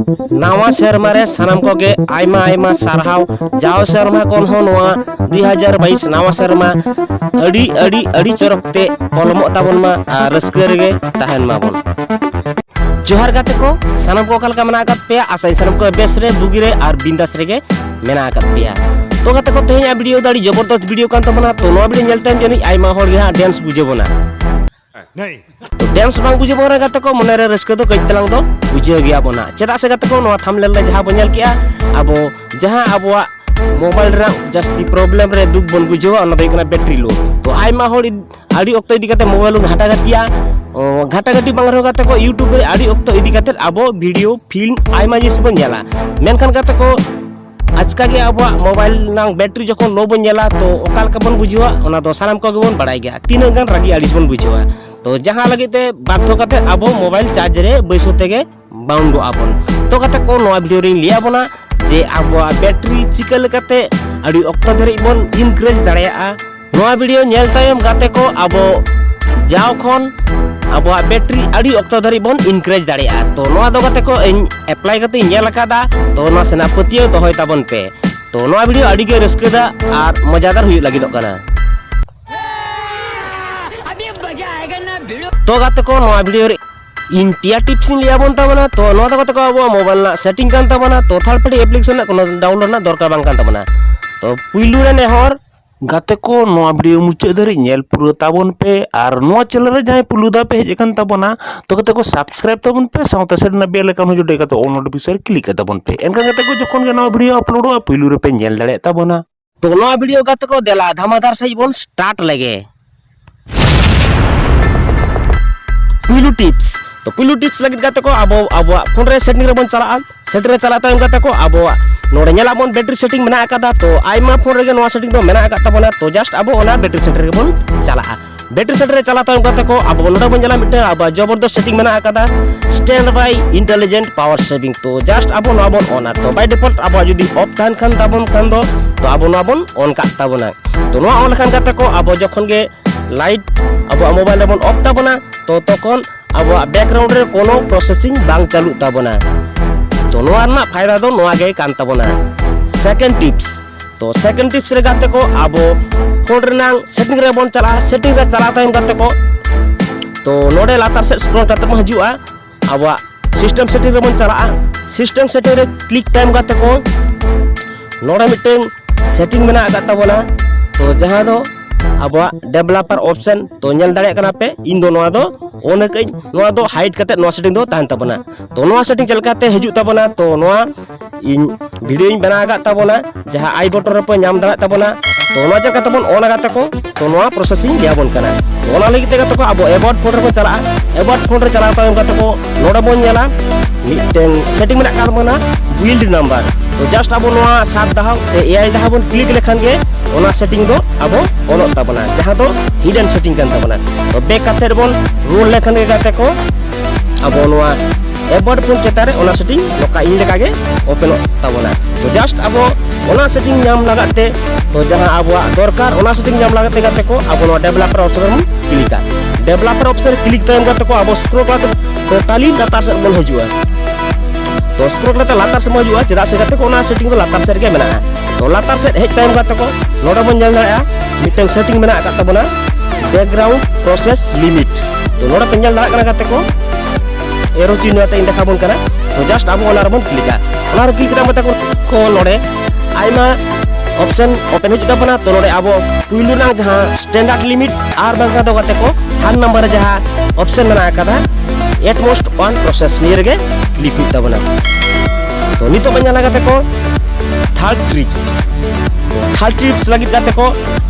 नावा सेरमा रे सानाम कोगे आयमा आयमा सारहाव जाव सेरमा कोन हो नोआ 2022 नावा सेरमा अड़ी अड़ी अड़ी चरकते पलमो ताबन मा रस्के रेगे ताहन माबन जोहार गाते को सानाम को कलका मना आकत पे आसाई सानाम को बेस रे बुगी रे आर बिंदास रेगे मेना आकत पे तो गाते को तेहया वीडियो दाड़ी जबरदस्त वीडियो कान तबना तो नो वीडियो नेलते जनी आयमा होर गे डांस बुझेबोना नहीं तो डांस बांग बुझे बोरा गाते को मने रे रस्के दो कई तलांग दो बुझे गया बोना चेदा से गाते को नो थंबनेल रे जहां बनेल किया अबो जहां अबवा मोबाइल रा जस्ती प्रॉब्लम रे दुख बन बुझेवा ओना दे कना बैटरी लो तो आयमा होर आड़ी ओक्तो इदी काते मोबाइल घाटा घाटिया घाटा घाटी बांग रो गाते को यूट्यूब रे आड़ी ओक्तो इदी काते अबो वीडियो फिल्म आयमा जिस बन जाला मेनखान गाते को आजका के अब मोबाइल नांग बैटरी जो लो बन जाला तो ओकाल का बन बुझेवा ओना दो सानाम को बन बड़ाई गया तीन गान रागी आड़िस बन बुझेवा तो जहां लगे ते बाध्य करते अब मोबाइल चार्ज रे बैसो तेगे बाउंड आबन तो कते को नवा वीडियो रे लिया बना जे अब बैटरी चिकल कते आड़ी ऑक्टो धरि बन इनक्रीज दाड़िया नवा वीडियो नेल तायम गाते को अब जाव खन अब बैटरी आड़ी ऑक्टो धरि बन इनक्रीज दाड़िया तो नवा दो गाते को अप्लाई करते नेल कादा तो ना सेना पतियो दोहय ताबन पे तो नवा वीडियो आड़ी के रस्केदा आर मजादार हुई लगी कना तो गाते को नवा वीडियो रे इन टिया टिप्स लिया बन ताबना तो नवा दो गाते को अब मोबाइल ना सेटिंग कान ताबना तो थर्ड पार्टी एप्लीकेशन ना कोनो डाउनलोड ना दरकार बांग कान ताबना तो पुइलु रे नेहर गाते को नवा वीडियो मुचे धरि नेल पुरो ताबन पे आर नवा चैनल रे जाय पुलुदा पे हेज कान ताबना तो गाते को सब्सक्राइब ताबन पे साउता सेड ना बेल आइकन जुड़े काते ऑल नोटिफिकेशन क्लिक कर ताबन पे एनका गाते को जखन गे नवा वीडियो अपलोड हो पुइलु रे पे नेल दाड़े ताबना तो नवा वीडियो गाते को देला धमादार सही बन स्टार्ट लगे पुइलु टिप्स तो पुइलु टिप्स लगे गाते को अब फोन रे सेटिंग रे बन चला सेट रे चला तायम गाते को अब नोडे नेला बन बैटरी सेटिंग मेना आकादा तो आइमा फोन रे नवा सेटिंग दो मेना आकाता बना तो जस्ट अब ओना बैटरी सेट रे बन चला बैटरी सेट रे चला तायम गाते को अब नोडे बन जला मिटे अब जबरदस्त सेटिंग मेना आकादा stand by intelligent power saving तो जस्ट अब नवा बन ओना तो बाय डिफॉल्ट अब जदी ऑफ थान खान ताबन खान दो तो अब नवा बन ऑन का ताबना तो नवा ऑन खान गाते को अब जखन गे लाइट अब मोबाइल रे बन ऑफ ताबना तो तखन अब बैकग्राउंड रे कोनो प्रोसेसिंग बांग चालू ताबना तो नोआ ना फायदा दो नोआ गे कान ताबना सेकंड टिप्स तो सेकंड टिप्स रे गाते को अब फोन रे नांग सेटिंग रे बन चला सेटिंग रे चला तायम गाते को तो नोडे लातार से स्क्रॉल करते म हजुआ अब सिस्टम सेटिंग रे बन चला सिस्टम सेटिंग रे क्लिक टाइम गाते को नोडे मिटें सेटिंग मेना गाता बोला तो जहां दो अब डेवलपर ऑप्शन तो नेल दाड़े कना पे इन दो नोआ दो ओने कई नोआ दो हाइड कते नोआ सेटिंग दो ताहन ताबना तो नोआ सेटिंग चलकाते हजू ताबना तो नोआ इन वीडियो इन बना गा ताबना जहां आई बटन रे पे नाम दाड़ा ताबना तो नोआ जका ताबन ओना गाते को तो नोआ प्रोसेसिंग लिया बन कना ओना लगी ते गाते को अब एबॉट फोन रे चला एबॉट फोन रे चला तायम गाते को नोडा बन नेला मिटें सेटिंग मेना का ताबना बिल्ड नंबर तो जस्ट अब नोआ 7 दहाव से एआई दहाव बन क्लिक लेखान गे ओना सेटिंग दो अब ऑन ताबना जहां दो हिडन सेटिंग कान ताबना तो बैक काते बन रोल लेखान गे गाते को अब नोआ एबॉट फोन चेतारे ओना सेटिंग नोका इन लेका गे ओपन ताबना तो जस्ट अब ओना सेटिंग नाम लगाते तो जहां अब दरकार ओना सेटिंग नाम लगाते गाते को अब नोआ developer option click developer option click तायम गाते को अब स्क्रॉल करते टोटली लातार से बन हजुआ तो स्क्रॉल करते लातार से हजुआ चेदा से गाते को ओना सेटिंग तो लातार से गे मेना तो लातार से हेज टाइम गाते को नोडा बन जल दाया मिटन सेटिंग मेना का ताबना बैकग्राउंड प्रोसेस लिमिट तो नोडा पेंजल दाड़ा कना गाते को एरो चिन्ह आते इन देखा बन करा तो जस्ट अब ओना रबन क्लिका ओना रे क्लिक करा मते को नोडे आइमा ऑप्शन ओपन हो बना तो नोडे अब पुइलु ना जहां स्टैंडर्ड लिमिट आर बांगा दो गाते को थान नंबर जहां ऑप्शन मेना कादा एटमोस्ट ऑन प्रोसेस नियर गे क्लिक हुई ताबना तो नितो बन जाला गाते को थर्ड टिप्स लगी गाते को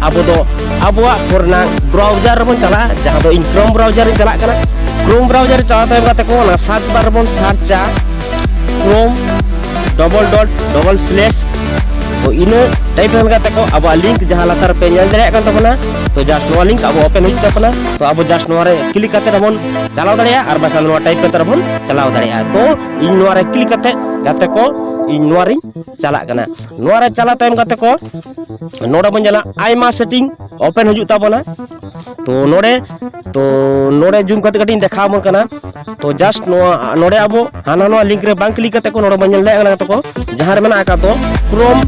अब दो अबवा फोरना ब्राउजर बन चला जहां दो इन क्रोम ब्राउजर चला कना क्रोम ब्राउजर चला तायम गाते को ना सर्च बार बन सर्चा क्रोम // तो इन टाइप हम गाते को अब लिंक जहां लातार पे नेल दाड़े कान ताबना तो जस्ट नो लिंक अब ओपन हो ताबना तो अब जस्ट नो रे क्लिक करते रबन चलाव दाड़िया आर बाखान नो टाइप करते रबन चलाव दाड़िया तो इन नो रे क्लिक करते गाते को इन नोवारिं चला कना नोवारे चला तायम गाते को नोडे बन जला आइमा सेटिंग ओपन हजू ताबोना तो नोडे जूम करते कटिंग देखा मन कना तो जस्ट नोडे अब हाना नोआ लिंक रे बांग क्लिक करते को नोडे बन जल दे को जहां रे मेना का तो क्रोम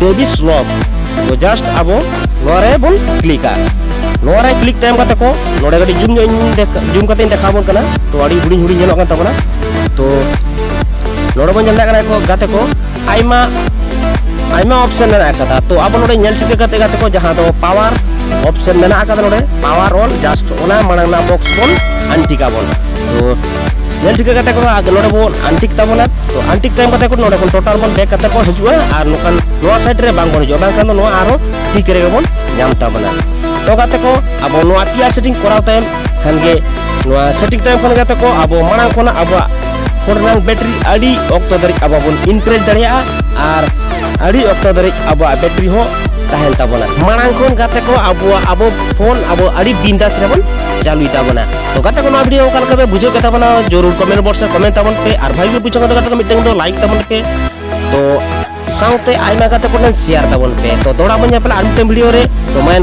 डेविस लॉग तो जस्ट अब नोरे बन क्लिका नोरे क्लिक टाइम करते को नोडे गडी जूम करते देखा मन कना तो अड़ी हुडी हुडी जेलो कन ताबोना तो नोडे बन जल दे को गाते को आइमा ऑप्शन मेना का तो अब नोडे नेल ठीक करते को जहां तो पावर ऑप्शन मेना का नोडे पावर ऑन जस्ट ओना मांगना बॉक्स बोन आंटिका बोन तो नेल ठीक करते को नोडे बोन आंटिक ताबोना तो आंटिक टाइम करते को नोडे बोन टोटल बोन बैक करते को हजुआ आर नोकान नोआ साइड रे बांग बोन हजुआ बांग खान नोआ आरो ठीक रे बोन नाम ताबोना तो गाते को अब नोआ पिया सेटिंग कराव टाइम खान गे नोआ सेटिंग टाइम खान गाते को अब मांग कोना अब फोन बैटरी आड़ी ऑक्टो दरी अब बोन इनक्रीज दरिया आर आड़ी ऑक्टो दरी अब बैटरी हो ताहन ताबोना मांग कोन गाते को अब फोन अब आड़ी बिंदास रे बोन चालू ताबोना तो गाते को वीडियो काल कबे बुझो के ताबोना जरूर कमेंट बॉक्स रे कमेंट ताबोन पे आर भाई भी बुझो गाते को मिटंग दो लाइक ताबोन पे तो साउते आइमा गाते को शेयर ताबोन पे तो दोड़ा बन पे आर वीडियो रे तो मैं